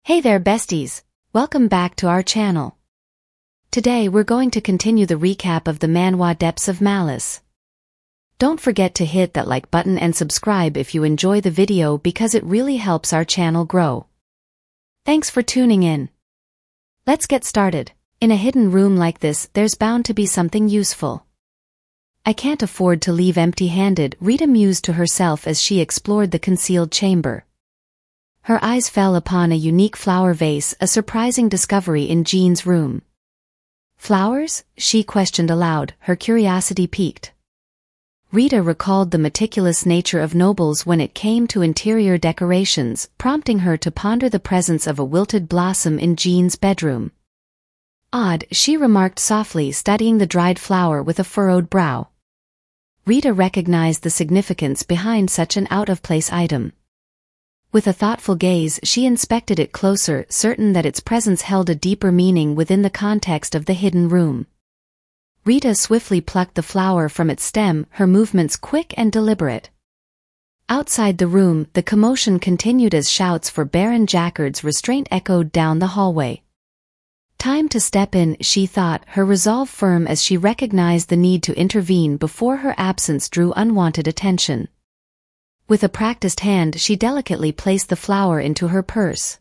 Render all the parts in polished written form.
Hey there besties! Welcome back to our channel. Today we're going to continue the recap of the manhwa Depths of Malice. Don't forget to hit that like button and subscribe if you enjoy the video because it really helps our channel grow. Thanks for tuning in. Let's get started. In a hidden room like this, there's bound to be something useful. I can't afford to leave empty-handed, Rita mused to herself as she explored the concealed chamber. Her eyes fell upon a unique flower vase, a surprising discovery in Jean's room. Flowers? She questioned aloud, her curiosity piqued. Rita recalled the meticulous nature of nobles when it came to interior decorations, prompting her to ponder the presence of a wilted blossom in Jean's bedroom. Odd, she remarked softly, studying the dried flower with a furrowed brow. Rita recognized the significance behind such an out-of-place item. With a thoughtful gaze, she inspected it closer, certain that its presence held a deeper meaning within the context of the hidden room. Rita swiftly plucked the flower from its stem, her movements quick and deliberate. Outside the room, the commotion continued as shouts for Baron Jackard's restraint echoed down the hallway. Time to step in, she thought, her resolve firm as she recognized the need to intervene before her absence drew unwanted attention. With a practiced hand, she delicately placed the flower into her purse.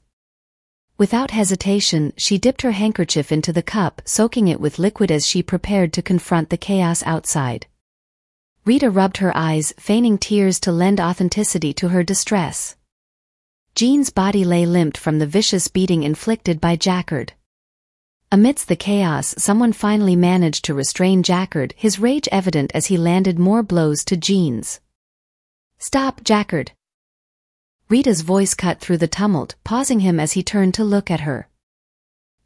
Without hesitation, she dipped her handkerchief into the cup, soaking it with liquid as she prepared to confront the chaos outside. Rita rubbed her eyes, feigning tears to lend authenticity to her distress. Jean's body lay limp from the vicious beating inflicted by Jackard. Amidst the chaos, someone finally managed to restrain Jackard, his rage evident as he landed more blows to Jean's. "Stop, Jackard!" Rita's voice cut through the tumult, pausing him as he turned to look at her.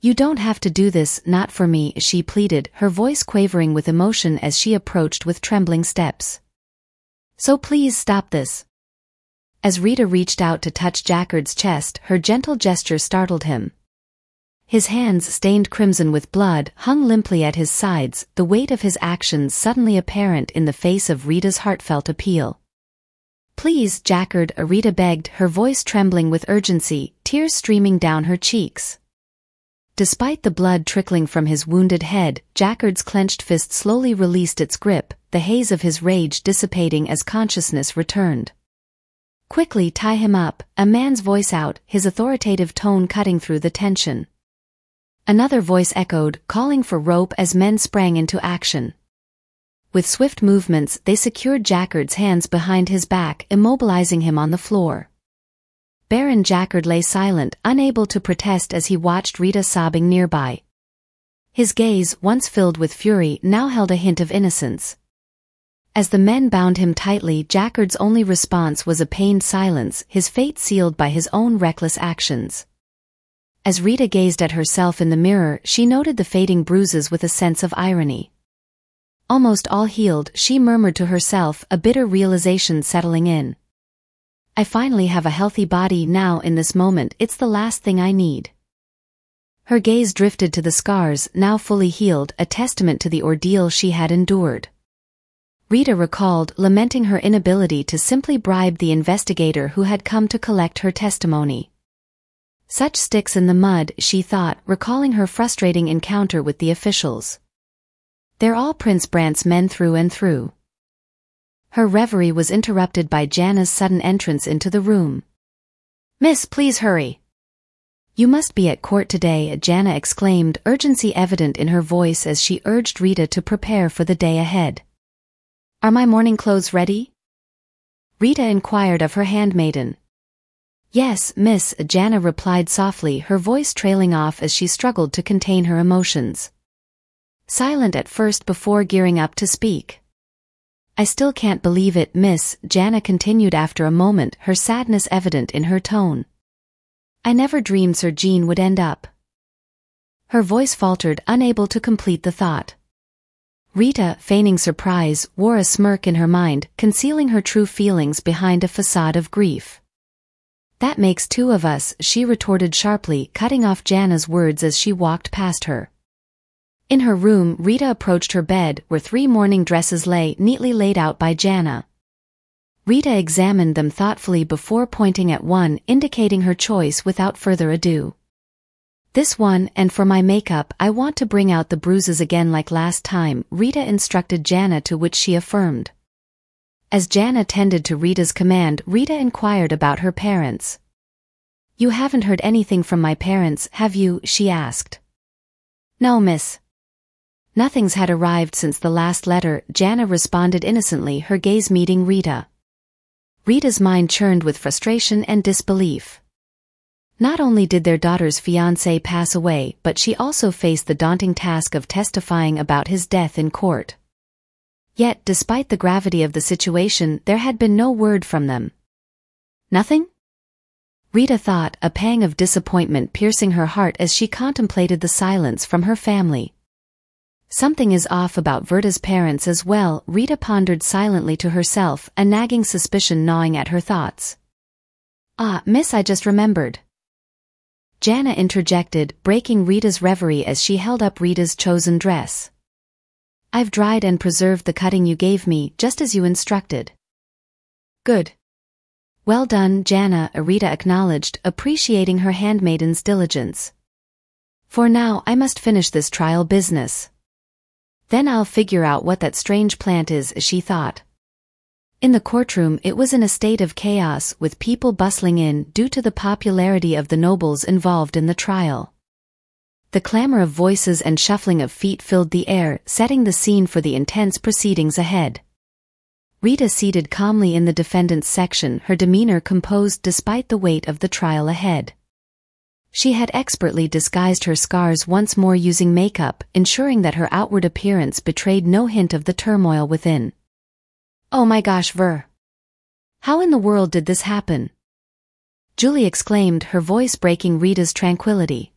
"You don't have to do this, not for me," she pleaded, her voice quavering with emotion as she approached with trembling steps. "So please stop this." As Rita reached out to touch Jackard's chest, her gentle gesture startled him. His hands, stained crimson with blood, hung limply at his sides, the weight of his actions suddenly apparent in the face of Rita's heartfelt appeal. "Please, Jackard," Rita begged, her voice trembling with urgency, tears streaming down her cheeks. Despite the blood trickling from his wounded head, Jackard's clenched fist slowly released its grip, the haze of his rage dissipating as consciousness returned. "Quickly tie him up," a man's voice out, his authoritative tone cutting through the tension. Another voice echoed, calling for rope as men sprang into action. With swift movements, they secured Jackard's hands behind his back, immobilizing him on the floor. Baron Jackard lay silent, unable to protest as he watched Rita sobbing nearby. His gaze, once filled with fury, now held a hint of innocence. As the men bound him tightly, Jackard's only response was a pained silence, his fate sealed by his own reckless actions. As Rita gazed at herself in the mirror, she noted the fading bruises with a sense of irony. Almost all healed, she murmured to herself, a bitter realization settling in. "I finally have a healthy body now. In this moment, it's the last thing I need." Her gaze drifted to the scars, now fully healed, a testament to the ordeal she had endured. Rita recalled, lamenting her inability to simply bribe the investigator who had come to collect her testimony. Such sticks in the mud, she thought, recalling her frustrating encounter with the officials. "They're all Prince Brant's men through and through." Her reverie was interrupted by Jana's sudden entrance into the room. "Miss, please hurry. You must be at court today," Jana exclaimed, urgency evident in her voice as she urged Rita to prepare for the day ahead. "Are my morning clothes ready?" Rita inquired of her handmaiden. "Yes, miss," Jana replied softly, her voice trailing off as she struggled to contain her emotions. Silent at first before gearing up to speak. "I still can't believe it, miss," Jana continued after a moment, her sadness evident in her tone. "I never dreamed Sir Jean would end up." Her voice faltered, unable to complete the thought. Rita, feigning surprise, wore a smirk in her mind, concealing her true feelings behind a facade of grief. "That makes two of us," she retorted sharply, cutting off Jana's words as she walked past her. In her room, Rita approached her bed, where 3 morning dresses lay, neatly laid out by Jana. Rita examined them thoughtfully before pointing at one, indicating her choice without further ado. This one, and for my makeup I want to bring out the bruises again like last time, Rita instructed Jana, to which she affirmed. As Jana tended to Rita's command, Rita inquired about her parents. You haven't heard anything from my parents, have you? She asked. No, miss. Nothing's had arrived since the last letter, Jana responded innocently, her gaze meeting Rita. Rita's mind churned with frustration and disbelief. Not only did their daughter's fiancé pass away, but she also faced the daunting task of testifying about his death in court. Yet, despite the gravity of the situation, there had been no word from them. Nothing? Rita thought, a pang of disappointment piercing her heart as she contemplated the silence from her family. Something is off about Verta's parents as well, Rita pondered silently to herself, a nagging suspicion gnawing at her thoughts. Ah, miss, I just remembered. Jana interjected, breaking Rita's reverie as she held up Rita's chosen dress. I've dried and preserved the cutting you gave me, just as you instructed. Good. Well done, Jana, Rita acknowledged, appreciating her handmaiden's diligence. For now, I must finish this trial business. Then I'll figure out what that strange plant is, she thought. In the courtroom it was in a state of chaos, with people bustling in due to the popularity of the nobles involved in the trial. The clamor of voices and shuffling of feet filled the air, setting the scene for the intense proceedings ahead. Rita seated calmly in the defendant's section, her demeanor composed despite the weight of the trial ahead. She had expertly disguised her scars once more using makeup, ensuring that her outward appearance betrayed no hint of the turmoil within. Oh my gosh, Ver. How in the world did this happen? Julie exclaimed, her voice breaking Rita's tranquility.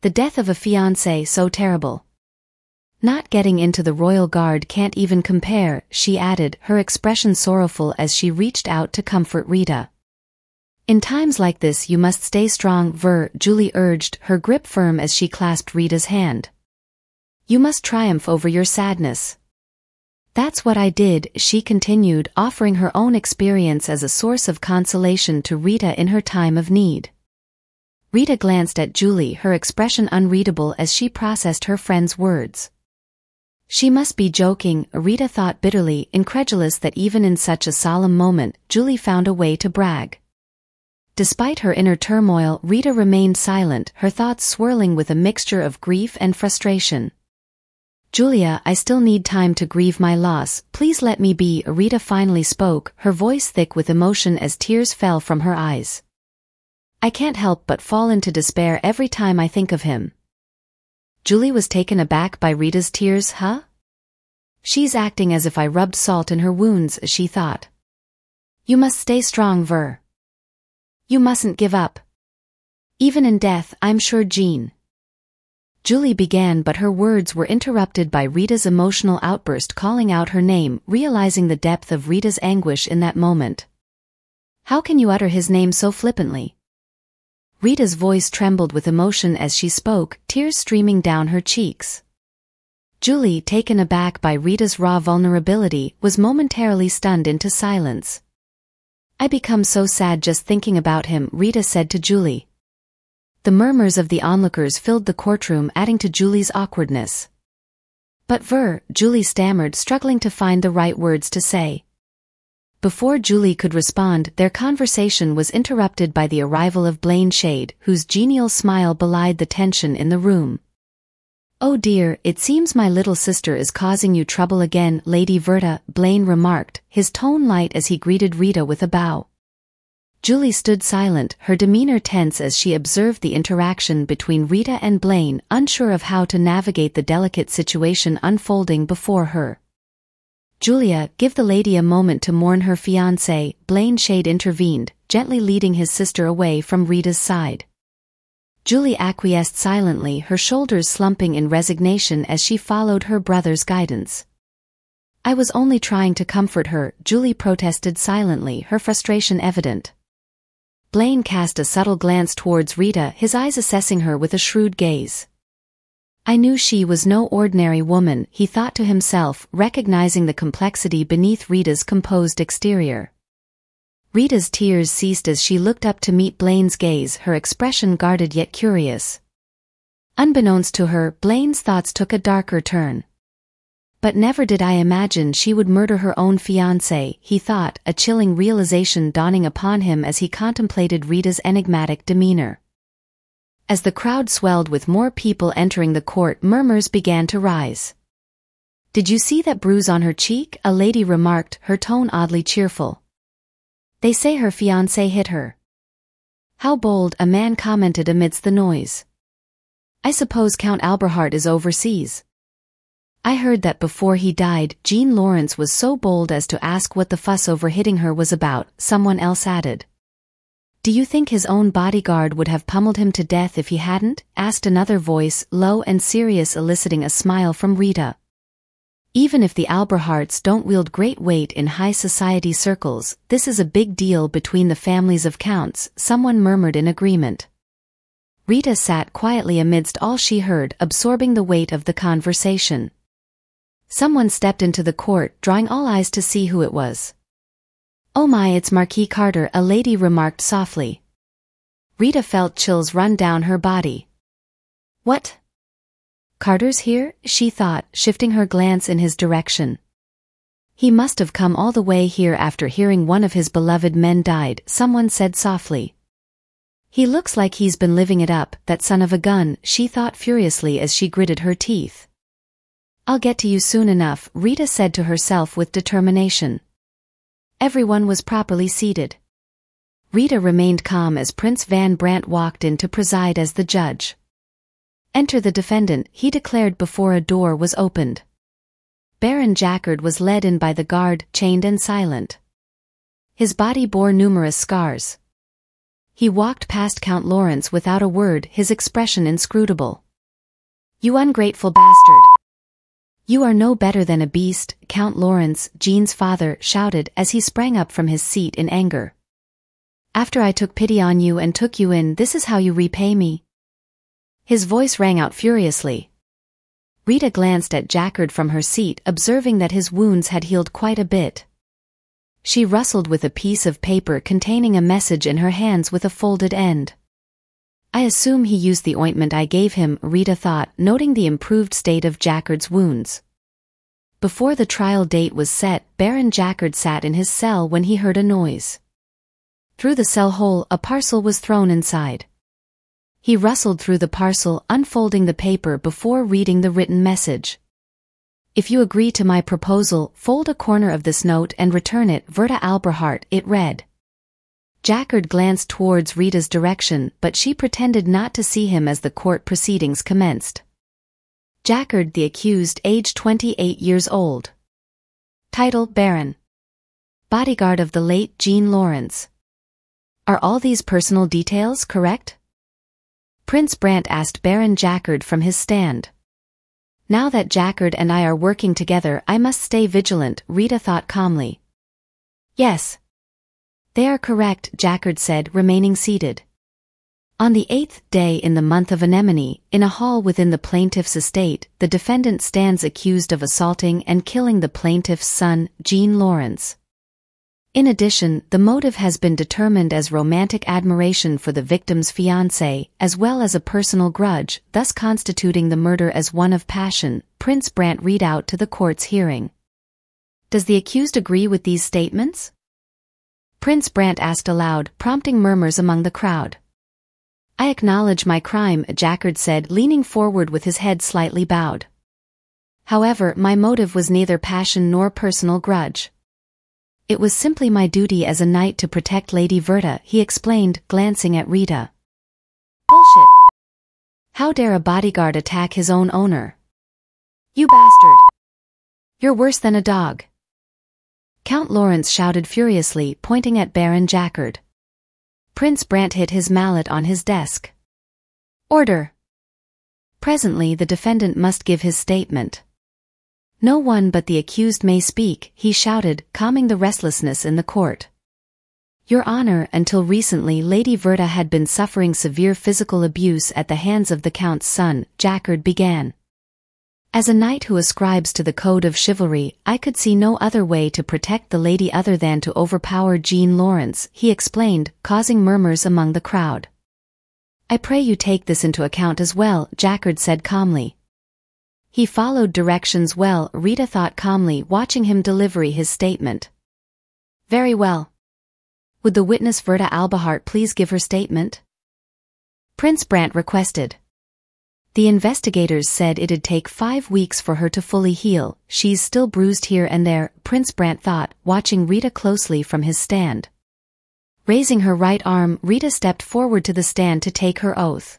The death of a fiancé, so terrible. Not getting into the royal guard can't even compare, she added, her expression sorrowful as she reached out to comfort Rita. In times like this you must stay strong, Ver, Julie urged, her grip firm as she clasped Rita's hand. You must triumph over your sadness. That's what I did, she continued, offering her own experience as a source of consolation to Rita in her time of need. Rita glanced at Julie, her expression unreadable as she processed her friend's words. She must be joking, Rita thought bitterly, incredulous that even in such a solemn moment, Julie found a way to brag. Despite her inner turmoil, Rita remained silent, her thoughts swirling with a mixture of grief and frustration. Julia, I still need time to grieve my loss, please let me be, Rita finally spoke, her voice thick with emotion as tears fell from her eyes. I can't help but fall into despair every time I think of him. Julie was taken aback by Rita's tears, huh? She's acting as if I rubbed salt in her wounds, she thought. You must stay strong, Ver. You mustn't give up. Even in death, I'm sure Jean. Julie began, but her words were interrupted by Rita's emotional outburst calling out her name, realizing the depth of Rita's anguish in that moment. How can you utter his name so flippantly? Rita's voice trembled with emotion as she spoke, tears streaming down her cheeks. Julie, taken aback by Rita's raw vulnerability, was momentarily stunned into silence. I become so sad just thinking about him, Rita said to Julie. The murmurs of the onlookers filled the courtroom, adding to Julie's awkwardness. But Ver, Julie stammered, struggling to find the right words to say. Before Julie could respond, their conversation was interrupted by the arrival of Blaine Shade, whose genial smile belied the tension in the room. Oh dear, it seems my little sister is causing you trouble again, Lady Verta, Blaine remarked, his tone light as he greeted Rita with a bow. Julie stood silent, her demeanor tense as she observed the interaction between Rita and Blaine, unsure of how to navigate the delicate situation unfolding before her. Julia, give the lady a moment to mourn her fiancé, Blaine Shade intervened, gently leading his sister away from Rita's side. Julie acquiesced silently, her shoulders slumping in resignation as she followed her brother's guidance. I was only trying to comfort her, Julie protested silently, her frustration evident. Blaine cast a subtle glance towards Rita, his eyes assessing her with a shrewd gaze. I knew she was no ordinary woman, he thought to himself, recognizing the complexity beneath Rita's composed exterior. Rita's tears ceased as she looked up to meet Blaine's gaze, her expression guarded yet curious. Unbeknownst to her, Blaine's thoughts took a darker turn. But never did I imagine she would murder her own fiancé, he thought, a chilling realization dawning upon him as he contemplated Rita's enigmatic demeanor. As the crowd swelled with more people entering the court, murmurs began to rise. "Did you see that bruise on her cheek?" a lady remarked, her tone oddly cheerful. "They say her fiancé hit her." "How bold," a man commented amidst the noise. "I suppose Count Alberhart is overseas." "I heard that before he died, Jean Lawrence was so bold as to ask what the fuss over hitting her was about," someone else added. "Do you think his own bodyguard would have pummeled him to death if he hadn't?" asked another voice, low and serious, eliciting a smile from Rita. "Even if the Alberharts don't wield great weight in high society circles, this is a big deal between the families of counts," someone murmured in agreement. Rita sat quietly amidst all she heard, absorbing the weight of the conversation. Someone stepped into the court, drawing all eyes to see who it was. "Oh my, it's Marquis Carter," a lady remarked softly. Rita felt chills run down her body. "What? Carter's here?" she thought, shifting her glance in his direction. "He must have come all the way here after hearing one of his beloved men died," someone said softly. "He looks like he's been living it up, that son of a gun," she thought furiously as she gritted her teeth. "I'll get to you soon enough," Rita said to herself with determination. Everyone was properly seated. Rita remained calm as Prince Van Brandt walked in to preside as the judge. "Enter the defendant," he declared before a door was opened. Baron Jaccard was led in by the guard, chained and silent. His body bore numerous scars. He walked past Count Lawrence without a word, his expression inscrutable. "You ungrateful bastard! You are no better than a beast," Count Lawrence, Jean's father, shouted as he sprang up from his seat in anger. "After I took pity on you and took you in, this is how you repay me?" His voice rang out furiously. Rita glanced at Jaccard from her seat, observing that his wounds had healed quite a bit. She rustled with a piece of paper containing a message in her hands with a folded end. "I assume he used the ointment I gave him," Rita thought, noting the improved state of Jaccard's wounds. Before the trial date was set, Baron Jaccard sat in his cell when he heard a noise. Through the cell hole, a parcel was thrown inside. He rustled through the parcel, unfolding the paper before reading the written message. "If you agree to my proposal, fold a corner of this note and return it, Verta Alberhart," it read. Jaccard glanced towards Rita's direction, but she pretended not to see him as the court proceedings commenced. Jaccard, the accused, age 28 years old. Title: Baron. Bodyguard of the late Jean Lawrence. Are all these personal details correct? Prince Brandt asked Baron Jaccard from his stand. Now that Jaccard and I are working together, I must stay vigilant, Rita thought calmly. Yes. They are correct, Jaccard said, remaining seated. On the 8th day in the month of Anemone, in a hall within the plaintiff's estate, the defendant stands accused of assaulting and killing the plaintiff's son, Jean Lawrence. In addition, the motive has been determined as romantic admiration for the victim's fiancé, as well as a personal grudge, thus constituting the murder as one of passion, Prince Brandt read out to the court's hearing. Does the accused agree with these statements? Prince Brandt asked aloud, prompting murmurs among the crowd. I acknowledge my crime, Jaccard said, leaning forward with his head slightly bowed. However, my motive was neither passion nor personal grudge. It was simply my duty as a knight to protect Lady Verta, he explained, glancing at Rita. Bullshit. How dare a bodyguard attack his own owner? You bastard. You're worse than a dog. Count Lawrence shouted furiously, pointing at Baron Jaccard. Prince Brandt hit his mallet on his desk. Order. Presently the defendant must give his statement. No one but the accused may speak, he shouted, calming the restlessness in the court. Your Honor, until recently Lady Verda had been suffering severe physical abuse at the hands of the Count's son, Jacquard began. As a knight who ascribes to the code of chivalry, I could see no other way to protect the lady other than to overpower Jean Lawrence, he explained, causing murmurs among the crowd. I pray you take this into account as well, Jacquard said calmly. He followed directions well, Rita thought calmly, watching him deliver his statement. Very well. Would the witness Verda Albehart please give her statement? Prince Brant requested. The investigators said it'd take 5 weeks for her to fully heal. She's still bruised here and there, Prince Brant thought, watching Rita closely from his stand. Raising her right arm, Rita stepped forward to the stand to take her oath.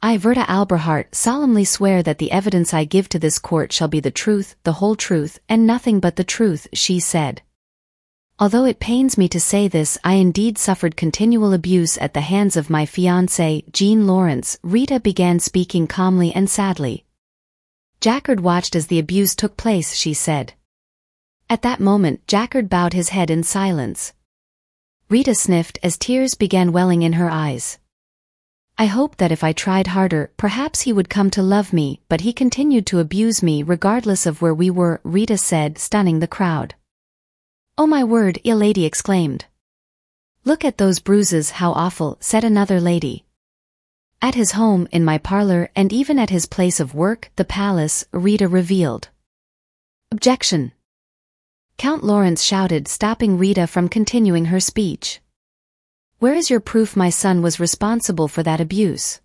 I, Verda Albehart, solemnly swear that the evidence I give to this court shall be the truth, the whole truth, and nothing but the truth, she said. Although it pains me to say this, I indeed suffered continual abuse at the hands of my fiancé, Jean Lawrence, Rita began speaking calmly and sadly. Jacquard watched as the abuse took place, she said. At that moment, Jacquard bowed his head in silence. Rita sniffed as tears began welling in her eyes. I hoped that if I tried harder, perhaps he would come to love me, but he continued to abuse me regardless of where we were, Rita said, stunning the crowd. Oh my word, a lady exclaimed. Look at those bruises, how awful, said another lady. At his home, in my parlor, and even at his place of work, the palace, Rita revealed. Objection. Count Lawrence shouted, stopping Rita from continuing her speech. Where is your proof my son was responsible for that abuse?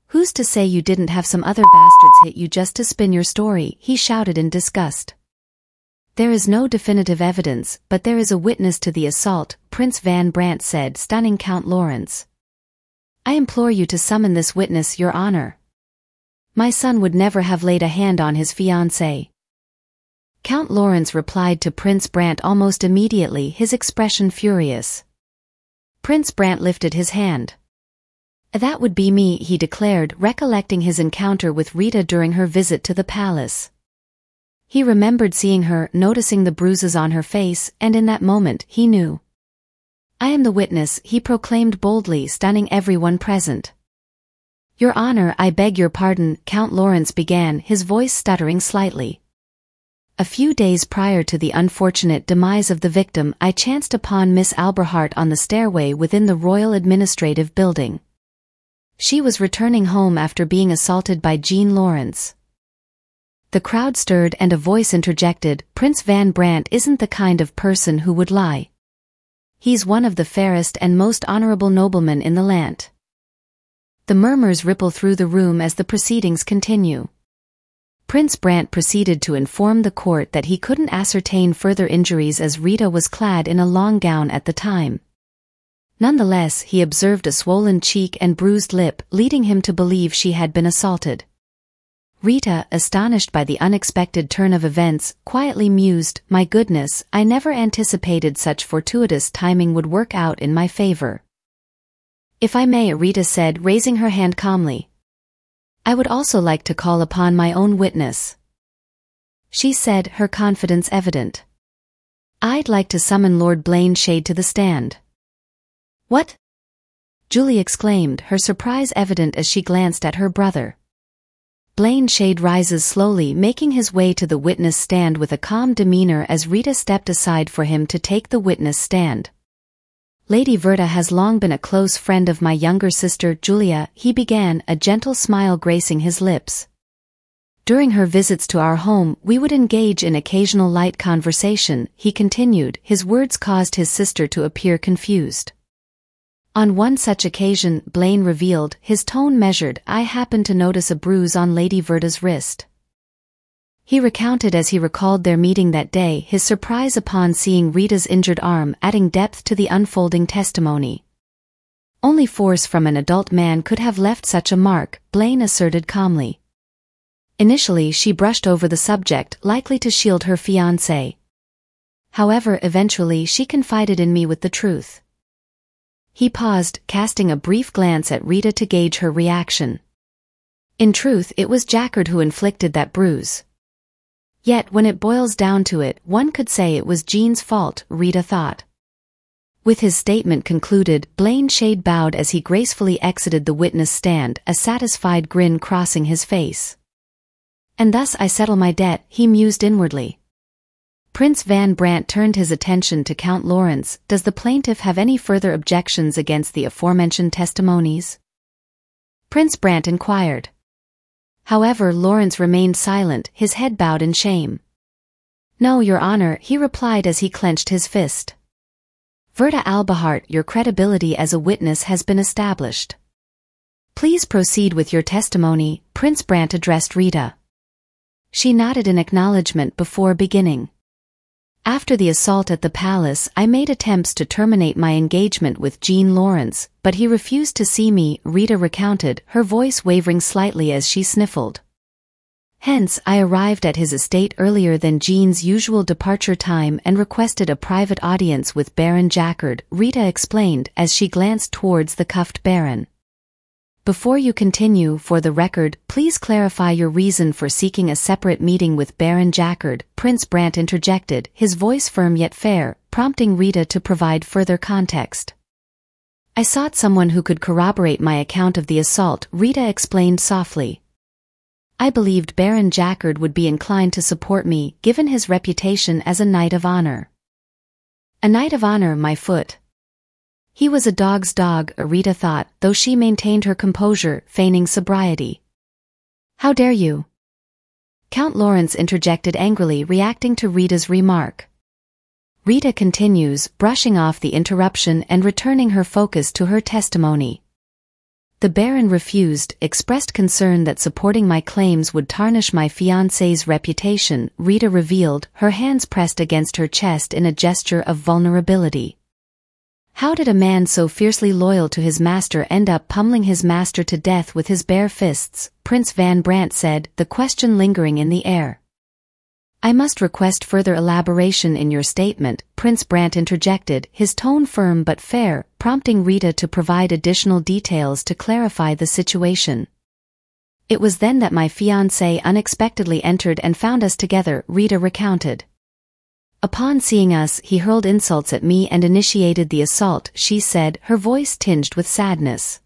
Who's to say you didn't have some other bastards hit you just to spin your story, he shouted in disgust. There is no definitive evidence, but there is a witness to the assault, Prince Van Brant said, stunning Count Lawrence. I implore you to summon this witness, Your Honor. My son would never have laid a hand on his fiancée. Count Lawrence replied to Prince Brant almost immediately, his expression furious. Prince Brant lifted his hand. That would be me, he declared, recollecting his encounter with Rita during her visit to the palace. He remembered seeing her, noticing the bruises on her face, and in that moment, he knew. I am the witness, he proclaimed boldly, stunning everyone present. Your Honor, I beg your pardon, Count Lawrence began, his voice stuttering slightly. A few days prior to the unfortunate demise of the victim, I chanced upon Miss Albehart on the stairway within the Royal Administrative Building. She was returning home after being assaulted by Jean Lawrence. The crowd stirred and a voice interjected, Prince Van Brant isn't the kind of person who would lie. He's one of the fairest and most honorable noblemen in the land. The murmurs ripple through the room as the proceedings continue. Prince Brant proceeded to inform the court that he couldn't ascertain further injuries as Rita was clad in a long gown at the time. Nonetheless, he observed a swollen cheek and bruised lip, leading him to believe she had been assaulted. Rita, astonished by the unexpected turn of events, quietly mused, my goodness, I never anticipated such fortuitous timing would work out in my favor. If I may, Rita said, raising her hand calmly. I would also like to call upon my own witness. She said, her confidence evident. I'd like to summon Lord Blaneshade to the stand. What? Julie exclaimed, her surprise evident as she glanced at her brother. Blaneshade rises slowly, making his way to the witness stand with a calm demeanor as Rita stepped aside for him to take the witness stand. Lady Verda has long been a close friend of my younger sister, Julia, he began, a gentle smile gracing his lips. During her visits to our home, we would engage in occasional light conversation, he continued, his words caused his sister to appear confused. On one such occasion, Blaine revealed, his tone measured, I happened to notice a bruise on Lady Verda's wrist. He recounted as he recalled their meeting that day, his surprise upon seeing Rita's injured arm, adding depth to the unfolding testimony. Only force from an adult man could have left such a mark, Blaine asserted calmly. Initially she brushed over the subject, likely to shield her fiancé. However, eventually she confided in me with the truth. He paused, casting a brief glance at Rita to gauge her reaction. In truth, it was Jacquard who inflicted that bruise. Yet when it boils down to it, one could say it was Jean's fault, Rita thought. With his statement concluded, Blaine Shade bowed as he gracefully exited the witness stand, a satisfied grin crossing his face. "And thus I settle my debt," he mused inwardly. Prince Van Brandt turned his attention to Count Lawrence. "Does the plaintiff have any further objections against the aforementioned testimonies?" Prince Brandt inquired. However, Lawrence remained silent, his head bowed in shame. "No, Your Honor," he replied as he clenched his fist. "Verda Albehart, your credibility as a witness has been established. Please proceed with your testimony," Prince Brandt addressed Rita. She nodded in acknowledgement before beginning. "After the assault at the palace, I made attempts to terminate my engagement with Jean Lawrence, but he refused to see me," Rita recounted, her voice wavering slightly as she sniffled. "Hence, I arrived at his estate earlier than Jean's usual departure time and requested a private audience with Baron Jacquard," Rita explained as she glanced towards the cuffed Baron. "Before you continue, for the record, please clarify your reason for seeking a separate meeting with Baron Jacquard," Prince Brandt interjected, his voice firm yet fair, prompting Rita to provide further context. "I sought someone who could corroborate my account of the assault," Rita explained softly. "I believed Baron Jacquard would be inclined to support me, given his reputation as a knight of honor." "A knight of honor, my foot." "He was a dog's dog," Rita thought, though she maintained her composure, feigning sobriety. "How dare you?" Count Lawrence interjected angrily, reacting to Rita's remark. Rita continues, brushing off the interruption and returning her focus to her testimony. "The Baron refused, expressed concern that supporting my claims would tarnish my fiancé's reputation," Rita revealed, her hands pressed against her chest in a gesture of vulnerability. "How did a man so fiercely loyal to his master end up pummeling his master to death with his bare fists?" Prince Van Brandt said, the question lingering in the air. "I must request further elaboration in your statement," Prince Brandt interjected, his tone firm but fair, prompting Rita to provide additional details to clarify the situation. "It was then that my fiancé unexpectedly entered and found us together," Rita recounted. "Upon seeing us, he hurled insults at me and initiated the assault," she said, her voice tinged with sadness.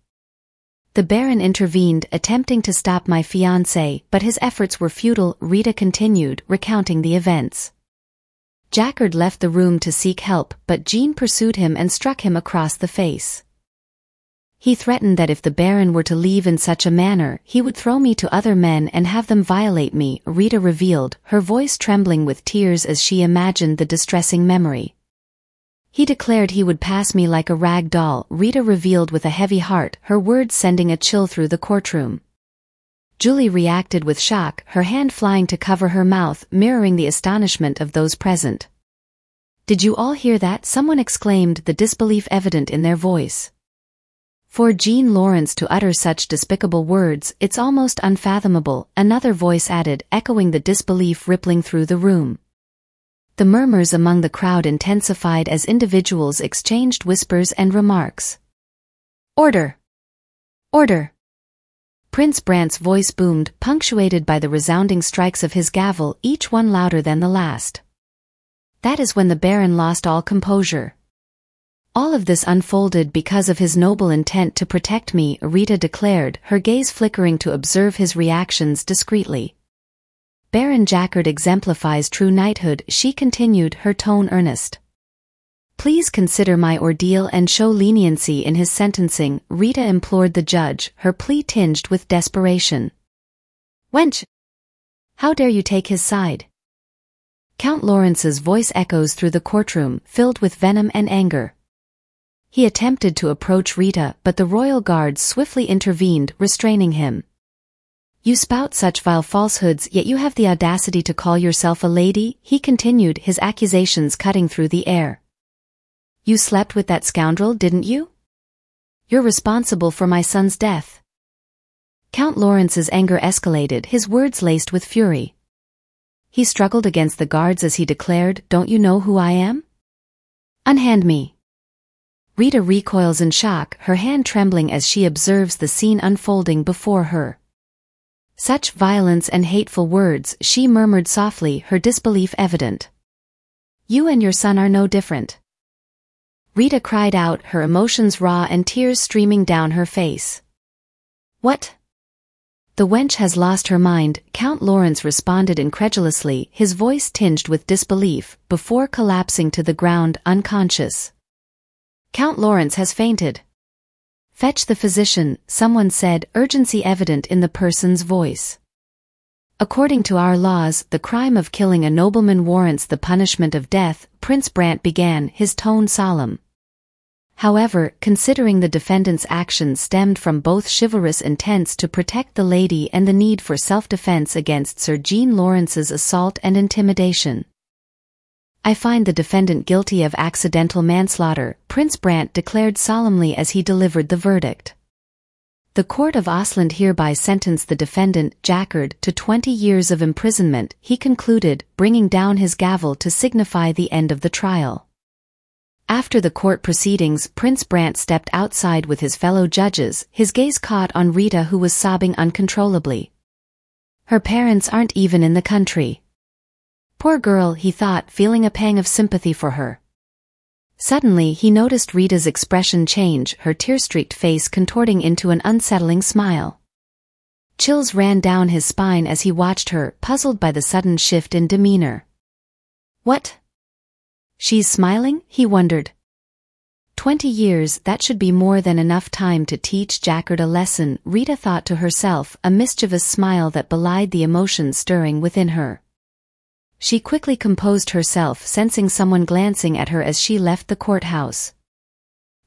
"The Baron intervened, attempting to stop my fiancé, but his efforts were futile," Rita continued, recounting the events. "Jacquard left the room to seek help, but Jean pursued him and struck him across the face. He threatened that if the Baron were to leave in such a manner, he would throw me to other men and have them violate me," Rita revealed, her voice trembling with tears as she imagined the distressing memory. "He declared he would pass me like a rag doll," Rita revealed with a heavy heart, her words sending a chill through the courtroom. Julie reacted with shock, her hand flying to cover her mouth, mirroring the astonishment of those present. "Did you all hear that?" someone exclaimed, the disbelief evident in their voice. "For Jean Lawrence to utter such despicable words, it's almost unfathomable," another voice added, echoing the disbelief rippling through the room. The murmurs among the crowd intensified as individuals exchanged whispers and remarks. "Order! Order!" Prince Brandt's voice boomed, punctuated by the resounding strikes of his gavel, each one louder than the last. That is when the Baron lost all composure. "All of this unfolded because of his noble intent to protect me," Rita declared, her gaze flickering to observe his reactions discreetly. "Baron Jacquard exemplifies true knighthood," she continued, her tone earnest. "Please consider my ordeal and show leniency in his sentencing," Rita implored the judge, her plea tinged with desperation. "Wench! How dare you take his side?" Count Lawrence's voice echoes through the courtroom, filled with venom and anger. He attempted to approach Rita, but the royal guards swiftly intervened, restraining him. "You spout such vile falsehoods, yet you have the audacity to call yourself a lady," he continued, his accusations cutting through the air. "You slept with that scoundrel, didn't you? You're responsible for my son's death." Count Lawrence's anger escalated, his words laced with fury. He struggled against the guards as he declared, "Don't you know who I am? Unhand me." Rita recoils in shock, her hand trembling as she observes the scene unfolding before her. "Such violence and hateful words," she murmured softly, her disbelief evident. "You and your son are no different." Rita cried out, her emotions raw and tears streaming down her face. What? The wench has lost her mind, Count Lawrence responded incredulously, his voice tinged with disbelief, before collapsing to the ground unconscious. Count Lawrence has fainted. Fetch the physician, someone said, urgency evident in the person's voice. According to our laws, the crime of killing a nobleman warrants the punishment of death, Prince Brant began, his tone solemn. However, considering the defendant's actions stemmed from both chivalrous intents to protect the lady and the need for self-defense against Sir Jean Lawrence's assault and intimidation, I find the defendant guilty of accidental manslaughter, Prince Brant declared solemnly as he delivered the verdict. The Court of Ostland hereby sentenced the defendant, Jackard, to 20 years of imprisonment, he concluded, bringing down his gavel to signify the end of the trial. After the court proceedings, Prince Brant stepped outside with his fellow judges, his gaze caught on Rita, who was sobbing uncontrollably. Her parents aren't even in the country. Poor girl, he thought, feeling a pang of sympathy for her. Suddenly he noticed Rita's expression change, her tear-streaked face contorting into an unsettling smile. Chills ran down his spine as he watched her, puzzled by the sudden shift in demeanor. What? She's smiling, he wondered. 20 years, that should be more than enough time to teach Jackard a lesson, Rita thought to herself, a mischievous smile that belied the emotion stirring within her. She quickly composed herself, sensing someone glancing at her as she left the courthouse.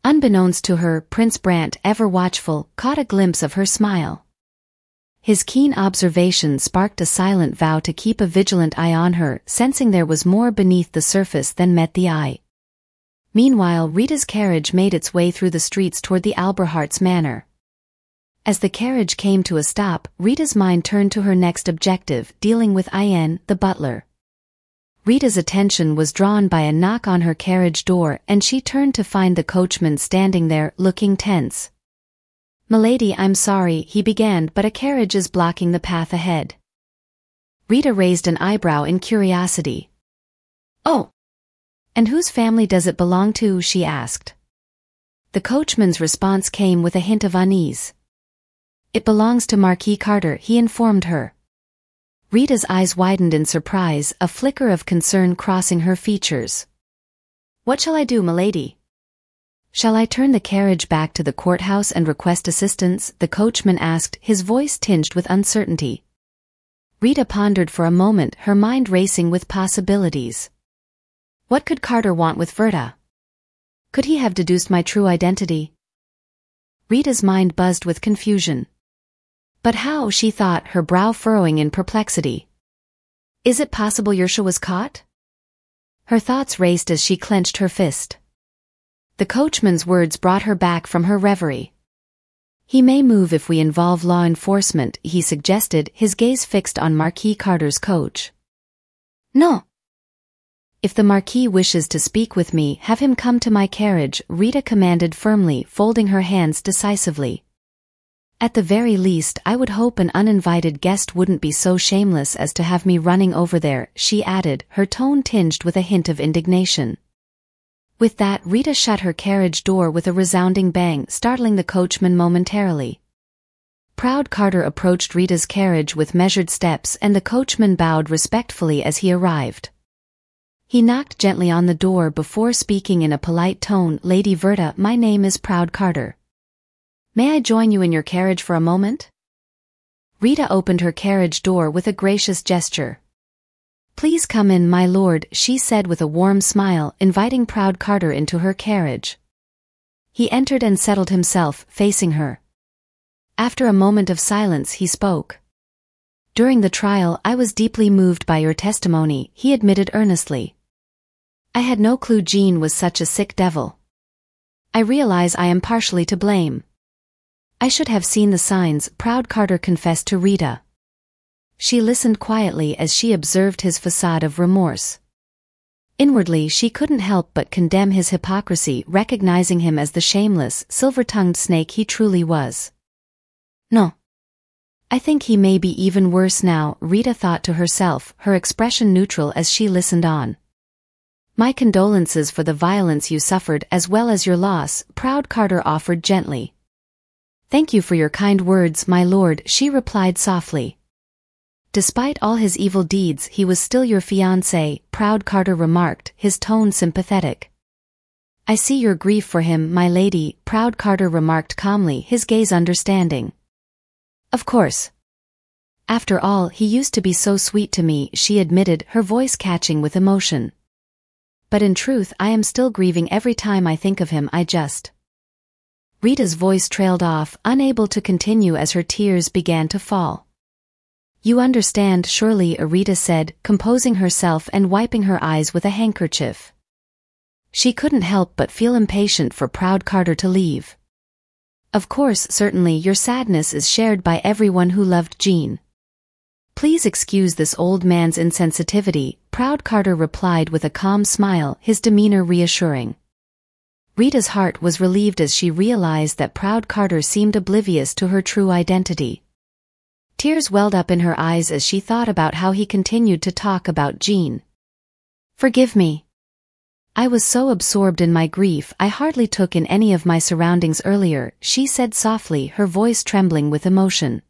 Unbeknownst to her, Prince Brant, ever watchful, caught a glimpse of her smile. His keen observation sparked a silent vow to keep a vigilant eye on her, sensing there was more beneath the surface than met the eye. Meanwhile, Rita's carriage made its way through the streets toward the Alberharts manor. As the carriage came to a stop, Rita's mind turned to her next objective, dealing with Ian, the butler. Rita's attention was drawn by a knock on her carriage door, and she turned to find the coachman standing there, looking tense. "Milady, I'm sorry," he began, "but a carriage is blocking the path ahead." Rita raised an eyebrow in curiosity. "Oh! And whose family does it belong to?" she asked. The coachman's response came with a hint of unease. "It belongs to Marquis Carter," he informed her. Rita's eyes widened in surprise, a flicker of concern crossing her features. "What shall I do, milady?" "Shall I turn the carriage back to the courthouse and request assistance?" the coachman asked, his voice tinged with uncertainty. Rita pondered for a moment, her mind racing with possibilities. What could Carter want with Verta? Could he have deduced my true identity? Rita's mind buzzed with confusion. But how, she thought, her brow furrowing in perplexity. Is it possible Yersha was caught? Her thoughts raced as she clenched her fist. The coachman's words brought her back from her reverie. "He may move if we involve law enforcement," he suggested, his gaze fixed on Marquis Carter's coach. "No. If the Marquis wishes to speak with me, have him come to my carriage," Rita commanded firmly, folding her hands decisively. "At the very least, I would hope an uninvited guest wouldn't be so shameless as to have me running over there," she added, her tone tinged with a hint of indignation. With that, Rita shut her carriage door with a resounding bang, startling the coachman momentarily. Proud Carter approached Rita's carriage with measured steps, and the coachman bowed respectfully as he arrived. He knocked gently on the door before speaking in a polite tone, "Lady Verta, my name is Proud Carter. May I join you in your carriage for a moment?" Rita opened her carriage door with a gracious gesture. "Please come in, my lord," she said with a warm smile, inviting Proud Carter into her carriage. He entered and settled himself, facing her. After a moment of silence, he spoke. "During the trial, I was deeply moved by your testimony," he admitted earnestly. "I had no clue Jean was such a sick devil. I realize I am partially to blame. I should have seen the signs," Proud Carter confessed to Rita. She listened quietly as she observed his facade of remorse. Inwardly, she couldn't help but condemn his hypocrisy, recognizing him as the shameless, silver-tongued snake he truly was. "No. I think he may be even worse now," Rita thought to herself, her expression neutral as she listened on. My condolences for the violence you suffered as well as your loss, Proud Carter offered gently. Thank you for your kind words, my lord, she replied softly. Despite all his evil deeds, he was still your fiancé, Proud Carter remarked, his tone sympathetic. I see your grief for him, my lady, Proud Carter remarked calmly, his gaze understanding. Of course. After all, he used to be so sweet to me, she admitted, her voice catching with emotion. But in truth, I am still grieving every time I think of him. Rita's voice trailed off, unable to continue as her tears began to fall. You understand surely, Rita said, composing herself and wiping her eyes with a handkerchief. She couldn't help but feel impatient for Proud Carter to leave. Of course, certainly your sadness is shared by everyone who loved Jean. Please excuse this old man's insensitivity, Proud Carter replied with a calm smile, his demeanor reassuring. Rita's heart was relieved as she realized that Proud Carter seemed oblivious to her true identity. Tears welled up in her eyes as she thought about how he continued to talk about Jean. Forgive me. I was so absorbed in my grief I hardly took in any of my surroundings earlier, she said softly, her voice trembling with emotion.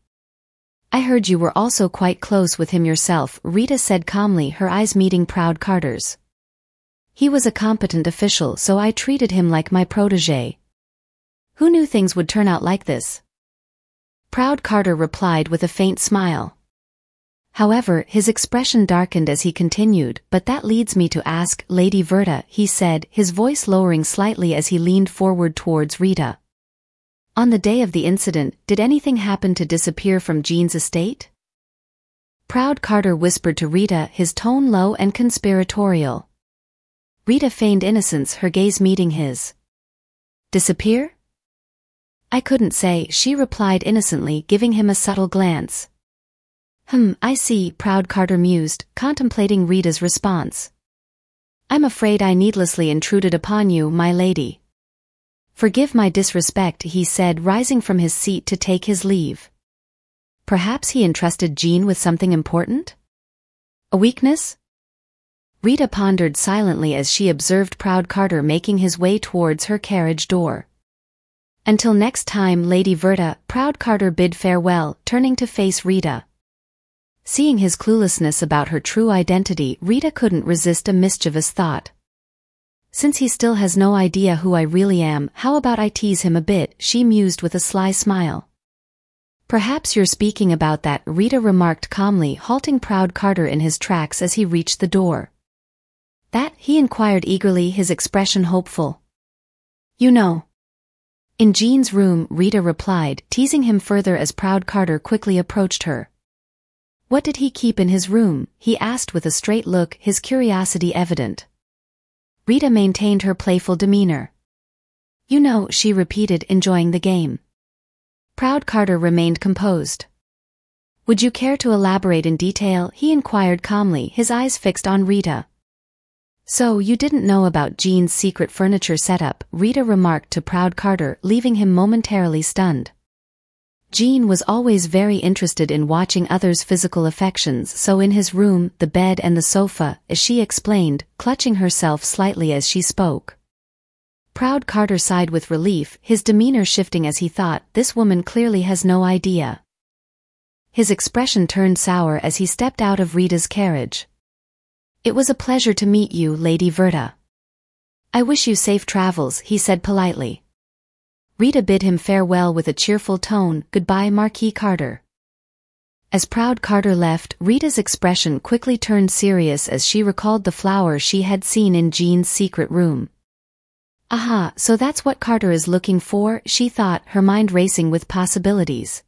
I heard you were also quite close with him yourself, Rita said calmly, her eyes meeting Proud Carter's. He was a competent official, so I treated him like my protégé. Who knew things would turn out like this? Proud Carter replied with a faint smile. However, his expression darkened as he continued, but that leads me to ask, Lady Verta, he said, his voice lowering slightly as he leaned forward towards Rita. On the day of the incident, did anything happen to disappear from Jean's estate? Proud Carter whispered to Rita, his tone low and conspiratorial. Rita feigned innocence, her gaze meeting his. Disappear? I couldn't say, she replied innocently, giving him a subtle glance. I see, Proud Carter mused, contemplating Rita's response. I'm afraid I needlessly intruded upon you, my lady. Forgive my disrespect, he said, rising from his seat to take his leave. Perhaps he entrusted Jean with something important? A weakness? Rita pondered silently as she observed Proud Carter making his way towards her carriage door. Until next time, Lady Verta, Proud Carter bid farewell, turning to face Rita. Seeing his cluelessness about her true identity, Rita couldn't resist a mischievous thought. Since he still has no idea who I really am, how about I tease him a bit, she mused with a sly smile. Perhaps you're speaking about that, Rita remarked calmly, halting Proud Carter in his tracks as he reached the door. That, he inquired eagerly, his expression hopeful. You know. In Jean's room, Rita replied, teasing him further as Proud Carter quickly approached her. What did he keep in his room? He asked with a straight look, his curiosity evident. Rita maintained her playful demeanor. You know, she repeated, enjoying the game. Proud Carter remained composed. Would you care to elaborate in detail? He inquired calmly, his eyes fixed on Rita. So you didn't know about Jean's secret furniture setup, Rita remarked to Proud Carter, leaving him momentarily stunned. Jean was always very interested in watching others' physical affections, so in his room, the bed and the sofa, as she explained, clutching herself slightly as she spoke. Proud Carter sighed with relief, his demeanor shifting as he thought, this woman clearly has no idea. His expression turned sour as he stepped out of Rita's carriage. It was a pleasure to meet you, Lady Verta. I wish you safe travels, he said politely. Rita bid him farewell with a cheerful tone, goodbye, Marquis Carter. As Proud Carter left, Rita's expression quickly turned serious as she recalled the flower she had seen in Jean's secret room. Aha, so that's what Carter is looking for, she thought, her mind racing with possibilities.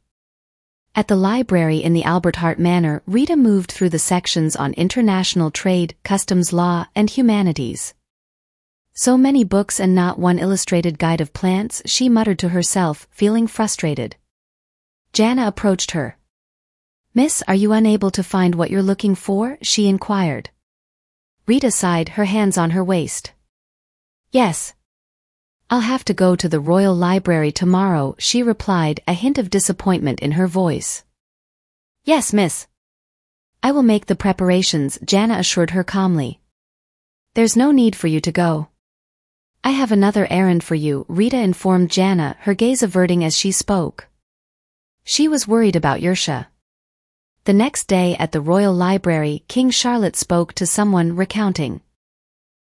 At the library in the Albert Hart Manor, Rita moved through the sections on international trade, customs law, and humanities. So many books and not one illustrated guide of plants, she muttered to herself, feeling frustrated. Jana approached her. Miss, are you unable to find what you're looking for? She inquired. Rita sighed, her hands on her waist. Yes. I'll have to go to the Royal Library tomorrow, she replied, a hint of disappointment in her voice. Yes, miss. I will make the preparations, Jana assured her calmly. There's no need for you to go. I have another errand for you, Rita informed Jana, her gaze averting as she spoke. She was worried about Yersha. The next day at the Royal Library, King Charlotte spoke to someone, recounting.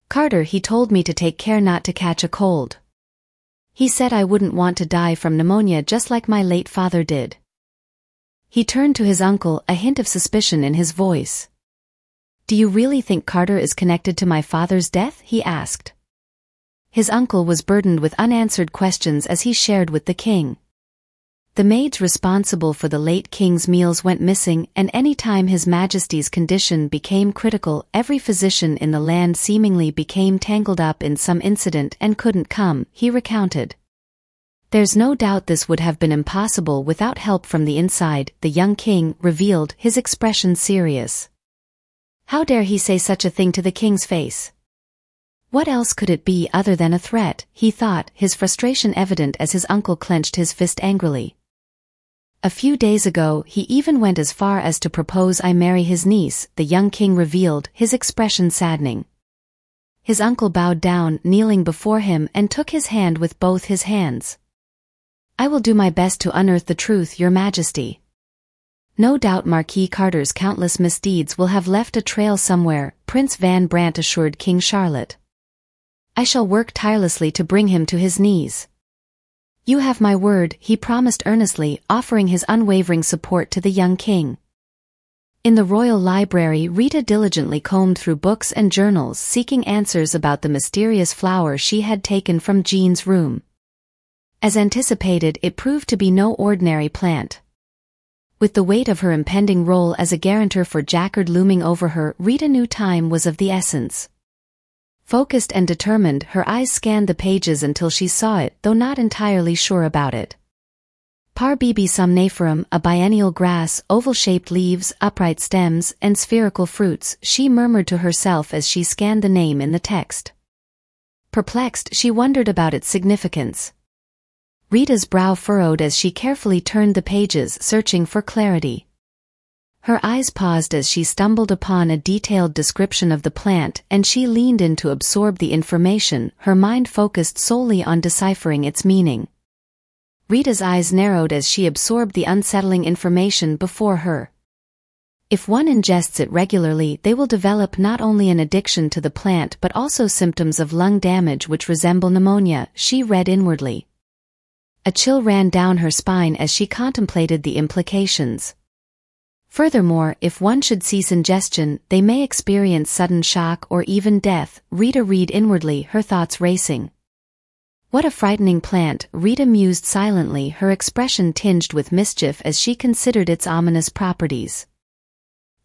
Carter, he told me to take care not to catch a cold. He said I wouldn't want to die from pneumonia just like my late father did. He turned to his uncle, a hint of suspicion in his voice. Do you really think Carter is connected to my father's death? He asked. His uncle was burdened with unanswered questions as he shared with the king. The maids responsible for the late king's meals went missing, and any time His Majesty's condition became critical, every physician in the land seemingly became tangled up in some incident and couldn't come, he recounted. There's no doubt this would have been impossible without help from the inside, the young king revealed, his expression serious. How dare he say such a thing to the king's face? What else could it be other than a threat, he thought, his frustration evident as his uncle clenched his fist angrily. A few days ago he even went as far as to propose I marry his niece, the young king revealed, his expression saddening. His uncle bowed down, kneeling before him, and took his hand with both his hands. I will do my best to unearth the truth, Your Majesty. No doubt Marquis Carter's countless misdeeds will have left a trail somewhere, Prince Van Brandt assured King Charlotte. I shall work tirelessly to bring him to his knees. You have my word, he promised earnestly, offering his unwavering support to the young king. In the royal library, Rita diligently combed through books and journals seeking answers about the mysterious flower she had taken from Jean's room. As anticipated, it proved to be no ordinary plant. With the weight of her impending role as a guarantor for Jacquard looming over her, Rita knew time was of the essence. Focused and determined, her eyes scanned the pages until she saw it, though not entirely sure about it. Parbibi somniferum, a biennial grass, oval-shaped leaves, upright stems, and spherical fruits, she murmured to herself as she scanned the name in the text. Perplexed, she wondered about its significance. Rita's brow furrowed as she carefully turned the pages, searching for clarity. Her eyes paused as she stumbled upon a detailed description of the plant, and she leaned in to absorb the information, her mind focused solely on deciphering its meaning. Rita's eyes narrowed as she absorbed the unsettling information before her. If one ingests it regularly, they will develop not only an addiction to the plant but also symptoms of lung damage which resemble pneumonia, she read inwardly. A chill ran down her spine as she contemplated the implications. Furthermore, if one should cease ingestion, they may experience sudden shock or even death, Rita read inwardly, her thoughts racing. What a frightening plant, Rita mused silently, her expression tinged with mischief as she considered its ominous properties.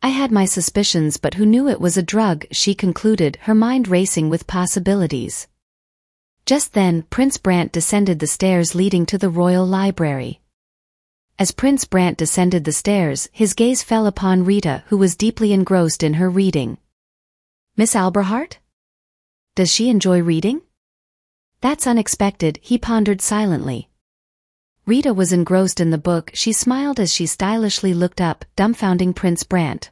I had my suspicions, but who knew it was a drug, she concluded, her mind racing with possibilities. Just then, Prince Brandt descended the stairs leading to the royal library. As Prince Brandt descended the stairs, his gaze fell upon Rita, who was deeply engrossed in her reading. Miss Alberhart? Does she enjoy reading? That's unexpected, he pondered silently. Rita was engrossed in the book. She smiled as she stylishly looked up, dumbfounding Prince Brandt.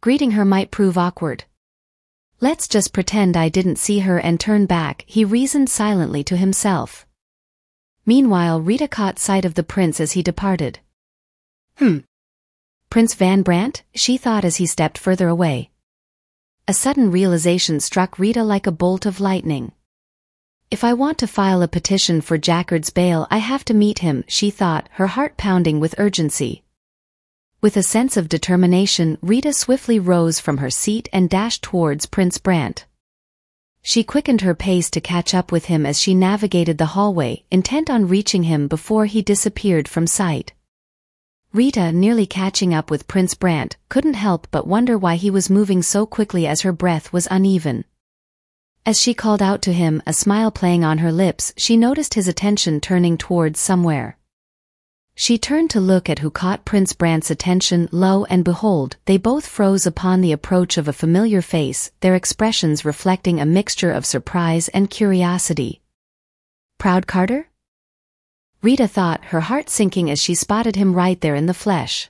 Greeting her might prove awkward. Let's just pretend I didn't see her and turn back, he reasoned silently to himself. Meanwhile, Rita caught sight of the prince as he departed. Prince Van Brandt, she thought as he stepped further away. A sudden realization struck Rita like a bolt of lightning. If I want to file a petition for Jacquard's bail, I have to meet him, she thought, her heart pounding with urgency. With a sense of determination, Rita swiftly rose from her seat and dashed towards Prince Brandt. She quickened her pace to catch up with him as she navigated the hallway, intent on reaching him before he disappeared from sight. Rita, nearly catching up with Prince Brandt, couldn't help but wonder why he was moving so quickly as her breath was uneven. As she called out to him, a smile playing on her lips, she noticed his attention turning towards somewhere. She turned to look at who caught Prince Brandt's attention. Lo and behold, they both froze upon the approach of a familiar face, their expressions reflecting a mixture of surprise and curiosity. Proud Carter? Rita thought, her heart sinking as she spotted him right there in the flesh.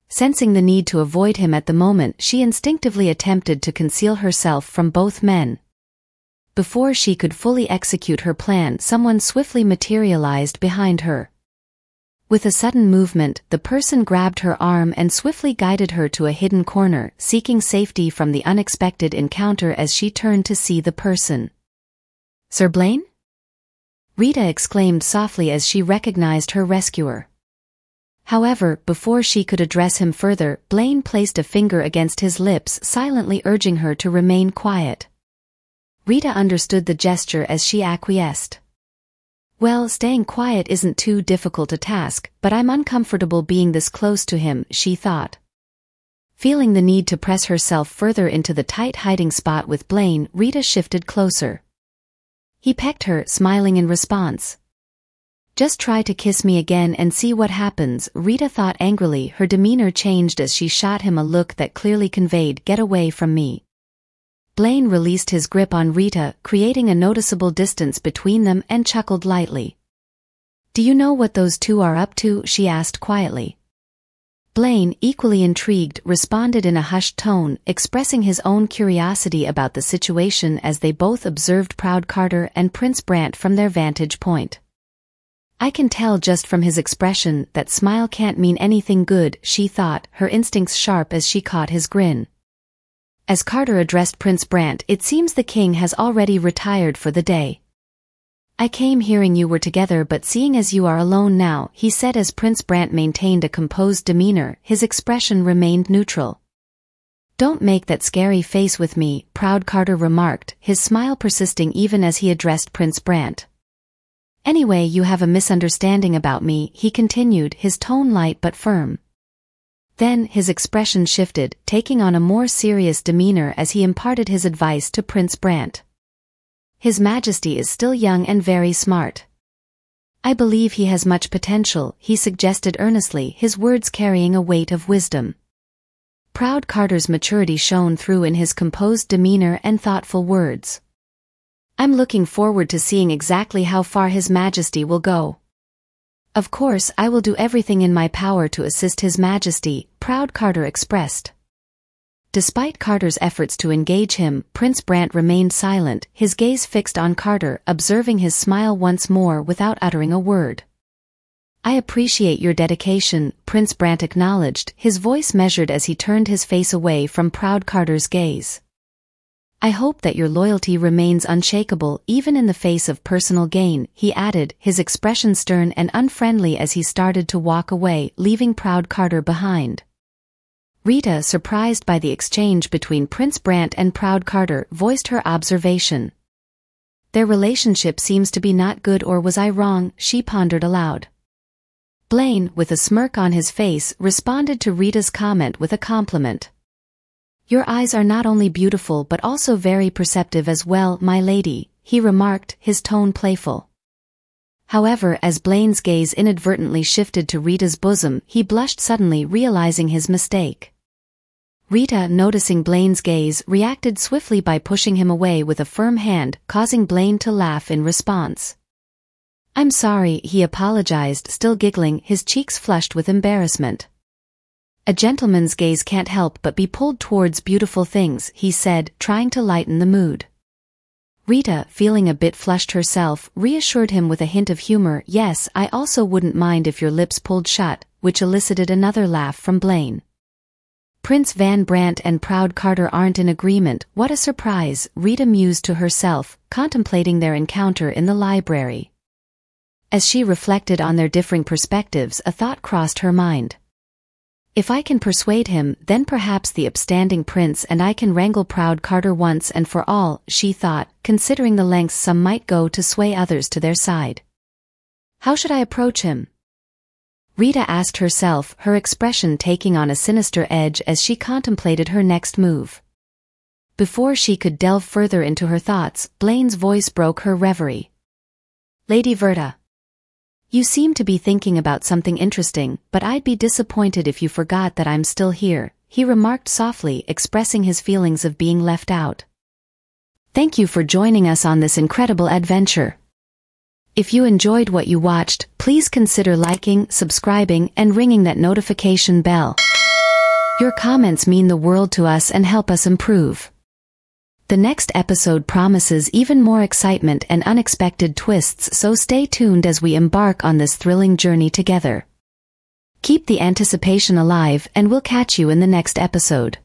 Sensing the need to avoid him at the moment, she instinctively attempted to conceal herself from both men. Before she could fully execute her plan, someone swiftly materialized behind her. With a sudden movement, the person grabbed her arm and swiftly guided her to a hidden corner, seeking safety from the unexpected encounter as she turned to see the person. "Sir Blaine?" Rita exclaimed softly as she recognized her rescuer. However, before she could address him further, Blaine placed a finger against his lips, silently urging her to remain quiet. Rita understood the gesture as she acquiesced. "Well, staying quiet isn't too difficult a task, but I'm uncomfortable being this close to him," she thought. Feeling the need to press herself further into the tight hiding spot with Blaine, Rita shifted closer. He pecked her, smiling in response. "Just try to kiss me again and see what happens," Rita thought angrily. Her demeanor changed as she shot him a look that clearly conveyed, "Get away from me." Blaine released his grip on Rita, creating a noticeable distance between them, and chuckled lightly. "Do you know what those two are up to?" she asked quietly. Blaine, equally intrigued, responded in a hushed tone, expressing his own curiosity about the situation as they both observed Proud Carter and Prince Brant from their vantage point. "I can tell just from his expression that smile can't mean anything good," she thought, her instincts sharp as she caught his grin. As Carter addressed Prince Brant, "It seems the king has already retired for the day. I came hearing you were together, but seeing as you are alone now," he said as Prince Brant maintained a composed demeanor, his expression remained neutral. "Don't make that scary face with me," Proud Carter remarked, his smile persisting even as he addressed Prince Brant. "Anyway, you have a misunderstanding about me," he continued, his tone light but firm. Then, his expression shifted, taking on a more serious demeanor as he imparted his advice to Prince Brant. "His Majesty is still young and very smart. I believe he has much potential," he suggested earnestly, his words carrying a weight of wisdom. Proud Carter's maturity shone through in his composed demeanor and thoughtful words. "I'm looking forward to seeing exactly how far His Majesty will go. Of course, I will do everything in my power to assist His Majesty," Proud Carter expressed. Despite Carter's efforts to engage him, Prince Brant remained silent, his gaze fixed on Carter, observing his smile once more without uttering a word. "I appreciate your dedication," Prince Brant acknowledged, his voice measured as he turned his face away from Proud Carter's gaze. "I hope that your loyalty remains unshakable, even in the face of personal gain," he added, his expression stern and unfriendly as he started to walk away, leaving Proud Carter behind. Rita, surprised by the exchange between Prince Brant and Proud Carter, voiced her observation. "Their relationship seems to be not good, or was I wrong?" she pondered aloud. Blaine, with a smirk on his face, responded to Rita's comment with a compliment. "Your eyes are not only beautiful but also very perceptive as well, my lady," he remarked, his tone playful. However, as Blaine's gaze inadvertently shifted to Rita's bosom, he blushed suddenly, realizing his mistake. Rita, noticing Blaine's gaze, reacted swiftly by pushing him away with a firm hand, causing Blaine to laugh in response. "I'm sorry," he apologized, still giggling, his cheeks flushed with embarrassment. "A gentleman's gaze can't help but be pulled towards beautiful things," he said, trying to lighten the mood. Rita, feeling a bit flushed herself, reassured him with a hint of humor, "Yes, I also wouldn't mind if your lips pulled shut," which elicited another laugh from Blaine. "Prince Van Brant and Proud Carter aren't in agreement, what a surprise," Rita mused to herself, contemplating their encounter in the library. As she reflected on their differing perspectives, a thought crossed her mind. "If I can persuade him, then perhaps the upstanding prince and I can wrangle Proud Carter once and for all," she thought, considering the lengths some might go to sway others to their side. "How should I approach him?" Rita asked herself, her expression taking on a sinister edge as she contemplated her next move. Before she could delve further into her thoughts, Blaine's voice broke her reverie. "Lady Verta. You seem to be thinking about something interesting, but I'd be disappointed if you forgot that I'm still here," he remarked softly, expressing his feelings of being left out. Thank you for joining us on this incredible adventure. If you enjoyed what you watched, please consider liking, subscribing, and ringing that notification bell. Your comments mean the world to us and help us improve. The next episode promises even more excitement and unexpected twists, so stay tuned as we embark on this thrilling journey together. Keep the anticipation alive, and we'll catch you in the next episode.